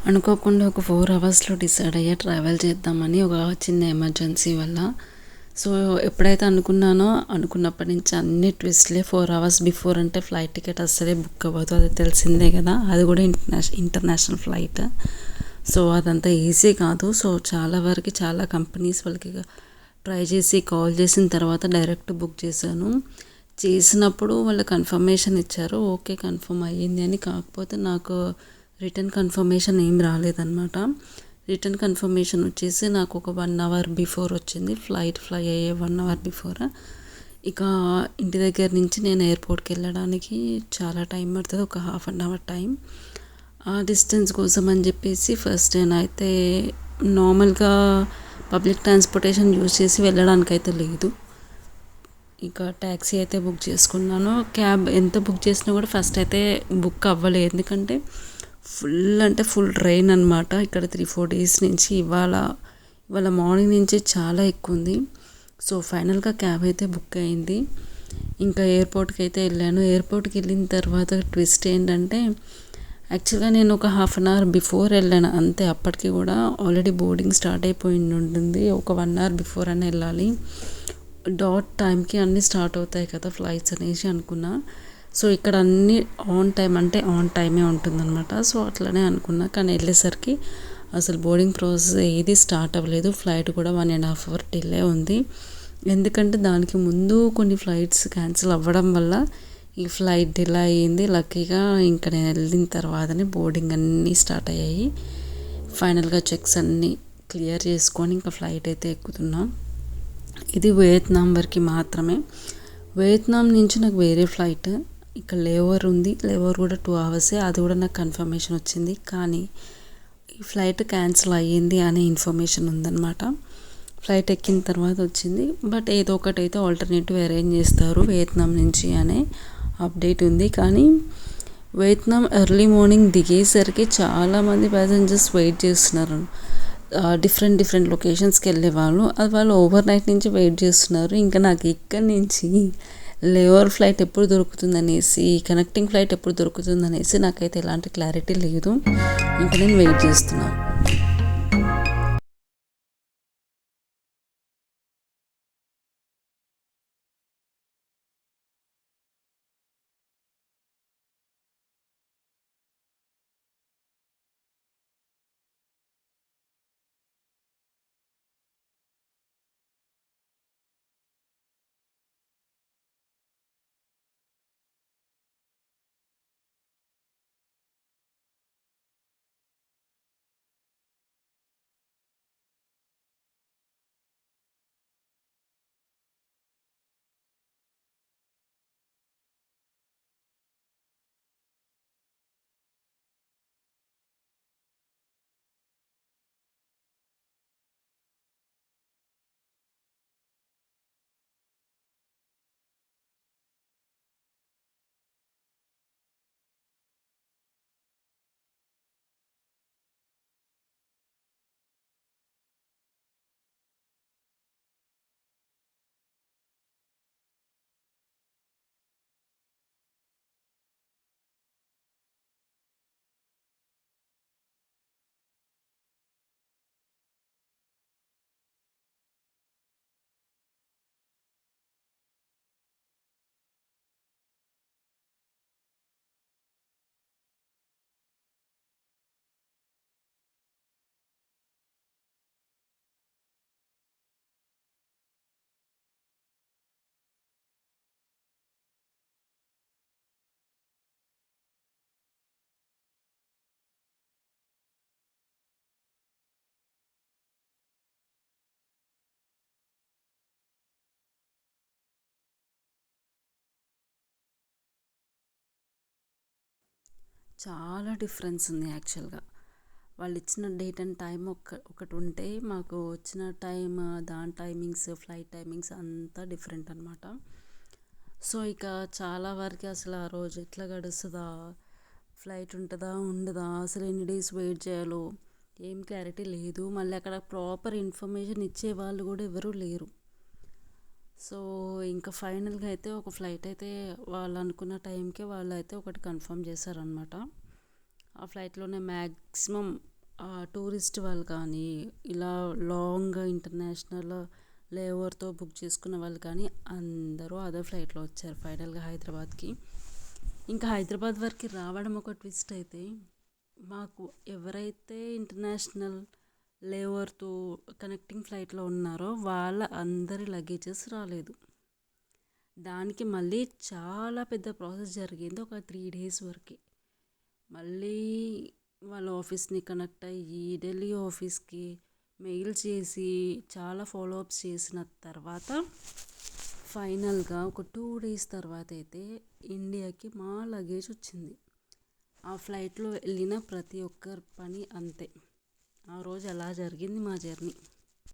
అనుకోకుండా ఒక 4 అవర్స్‌లో డిసైడ్ అయ్యా ట్రావెల్ చేద్దామని ఒక చిన్న ఎమర్జెన్సీ వల్ల. సో, ఎప్పుడైతే అనుకున్నానో అనుకున్నప్పటి నుంచి అన్ని ట్విస్ట్‌లే. 4 అవర్స్ బిఫోర్ అంటే ఫ్లైట్ టికెట్ అస్సలే బుక్ అవ్వదు. అది తెలిసిందే కదా! అది కూడా ఇంటర్నేషనల్ ఫ్లైట్. సో, అదంతా ఈజీ కాదు. సో, చాలా వరకు చాలా కంపెనీస్ వాళ్ళకి ట్రై చేసి కాల్ చేసిన తర్వాత డైరెక్ట్ బుక్ చేశాను. చేసినప్పుడు వాళ్ళు కన్ఫర్మేషన్ ఇచ్చారు. ఓకే, కన్ఫర్మ్ అయ్యింది అని. కాకపోతే నాకు రిటర్న్ కన్ఫర్మేషన్ ఏం రాలేదన్నమాట. రిటర్న్ కన్ఫర్మేషన్ వచ్చేసి నాకు ఒక 1 అవర్ బిఫోర్ వచ్చింది. ఫ్లైట్ ఫ్లై అయ్యే 1 అవర్ బిఫోర్. ఇక ఇంటి దగ్గర నుంచి నేను ఎయిర్పోర్ట్కి వెళ్ళడానికి చాలా టైం పడుతుంది, ఒక హాఫ్ అన్ అవర్ టైం. ఆ డిస్టెన్స్ కోసం అని చెప్పేసి ఫస్ట్ నేనైతే నార్మల్గా పబ్లిక్ ట్రాన్స్పోర్టేషన్ యూజ్ చేసి వెళ్ళడానికైతే లేదు. ఇక ట్యాక్సీ అయితే బుక్ చేసుకున్నాను. క్యాబ్ ఎంత బుక్ చేసినా కూడా ఫస్ట్ అయితే బుక్ అవ్వలేదు. ఎందుకంటే ఫుల్ అంటే ఫుల్ ట్రైన్ అనమాట. ఇక్కడ 3-4 డేస్ నుంచి ఇవాళ మార్నింగ్ నుంచి చాలా ఎక్కువ ఉంది. సో, ఫైనల్గా క్యాబ్ అయితే బుక్ అయింది. ఇంకా ఎయిర్పోర్ట్కి అయితే వెళ్ళాను. ఎయిర్పోర్ట్కి వెళ్ళిన తర్వాత ట్విస్ట్ ఏంటంటే యాక్చువల్గా నేను ఒక హాఫ్ అన్ అవర్ బిఫోర్ వెళ్ళాను అంతే. అప్పటికి కూడా ఆల్రెడీ బోర్డింగ్ స్టార్ట్ అయిపోయి ఉంటుంది. ఒక 1 అవర్ బిఫోర్ అని వెళ్ళాలి. డాట్ టైంకి అన్నీ స్టార్ట్ అవుతాయి కదా ఫ్లైట్స్ అనేసి అనుకున్నా. సో, ఇక్కడ అన్నీ ఆన్ టైం అంటే ఆన్ టైమే ఉంటుందన్నమాట. సో, అట్లనే అనుకున్నా. కానీ వెళ్ళేసరికి అసలు బోర్డింగ్ ప్రాసెస్ ఏది స్టార్ట్ అవ్వలేదు. ఫ్లైట్ కూడా 1.5 అవర్ డిలే ఉంది. ఎందుకంటే దానికి ముందు కొన్ని ఫ్లైట్స్ క్యాన్సిల్ అవ్వడం వల్ల ఈ ఫ్లైట్ డిలే అయ్యింది. లక్కీగా ఇంకా నేను వెళ్ళిన తర్వాతనే బోర్డింగ్ అన్నీ స్టార్ట్ అయ్యాయి. ఫైనల్గా చెక్స్ అన్నీ క్లియర్ చేసుకొని ఇంకా ఫ్లైట్ అయితే ఎక్కుతున్నాం. ఇది వియత్నాం వరకు మాత్రమే. వియత్నాం నుంచి నాకు వేరే ఫ్లైట్ ఇక్కడ లేఓవర్ ఉంది. లేఓవర్ కూడా 2 అవర్సే. అది కూడా నాకు కన్ఫర్మేషన్ వచ్చింది. కానీ ఈ ఫ్లైట్ క్యాన్సిల్ అయ్యింది అనే ఇన్ఫర్మేషన్ ఉందన్నమాట. ఫ్లైట్ ఎక్కిన తర్వాత వచ్చింది. బట్ ఏదో ఒకటైతే ఆల్టర్నేటివ్ అరేంజ్ చేస్తారు వియత్నాం నుంచి అనే అప్డేట్ ఉంది. కానీ వియత్నాం ఎర్లీ మార్నింగ్ దిగేసరికి చాలామంది ప్యాసింజర్స్ వెయిట్ చేస్తున్నారు. డిఫరెంట్ లొకేషన్స్కి వెళ్ళేవాళ్ళు. అది వాళ్ళు ఓవర్ నైట్ నుంచి వెయిట్ చేస్తున్నారు. ఇంకా నాకు ఇక్కడి నుంచి లేఓవర్ ఫ్లైట్ ఎప్పుడు దొరుకుతుందనేసి, కనెక్టింగ్ ఫ్లైట్ ఎప్పుడు దొరుకుతుందనేసి నాకైతే ఎలాంటి క్లారిటీ లేదు. ఇంకా నేను వెయిట్ చేస్తున్నాను. చాలా డిఫరెన్స్ ఉంది యాక్చువల్గా. వాళ్ళు ఇచ్చిన డేట్ అండ్ టైం ఒకటి ఉంటే మాకు వచ్చిన టైం, దాని టైమింగ్స్, ఫ్లైట్ టైమింగ్స్ అంతా డిఫరెంట్ అనమాట. సో, ఇక చాలా వరకు అసలు ఆ రోజు ఎట్లా గడుస్తుందా, ఫ్లైట్ ఉంటుందా ఉండదా, అసలు ఎన్ని డేస్ వెయిట్ చేయాలో ఏం క్లారిటీ లేదు. మళ్ళీ అక్కడ ప్రాపర్ ఇన్ఫర్మేషన్ ఇచ్చే వాళ్ళు కూడా ఎవరూ లేరు. సో, ఇంకా ఫైనల్గా అయితే ఒక ఫ్లైట్ అయితే వాళ్ళు అనుకున్న టైంకే వాళ్ళు అయితే ఒకటి కన్ఫర్మ్ చేశారనమాట. ఆ ఫ్లైట్లోనే మ్యాక్సిమం టూరిస్ట్ వాళ్ళు కానీ ఇలా లాంగ్ ఇంటర్నేషనల్ లేఓవర్తో బుక్ చేసుకున్న వాళ్ళు కానీ అందరూ అదే ఫ్లైట్లో వచ్చారు ఫైనల్గా హైదరాబాద్కి. ఇంకా హైదరాబాద్ వరకు రావడం ఒక ట్విస్ట్ అయితే, మాకు ఎవరైతే ఇంటర్నేషనల్ లేఓవర్తో కనెక్టింగ్ ఫ్లైట్లో ఉన్నారో వాళ్ళ అందరి లగేజెస్ రాలేదు. దానికి మళ్ళీ చాలా పెద్ద ప్రాసెస్ జరిగింది, ఒక 3 days వరకు. మళ్ళీ వాళ్ళ ఆఫీస్ని కనెక్ట్ అయ్యి ఢిల్లీ ఆఫీస్కి మెయిల్ చేసి చాలా ఫాలోఅప్స్ చేసిన తర్వాత ఫైనల్గా ఒక 2 days తర్వాత అయితే ఇండియాకి మా లగేజ్ వచ్చింది. ఆ ఫ్లైట్లో వెళ్ళిన ప్రతి ఒక్కరి పని అంతే. ఆ రోజు అలా జరిగింది మా జర్నీ.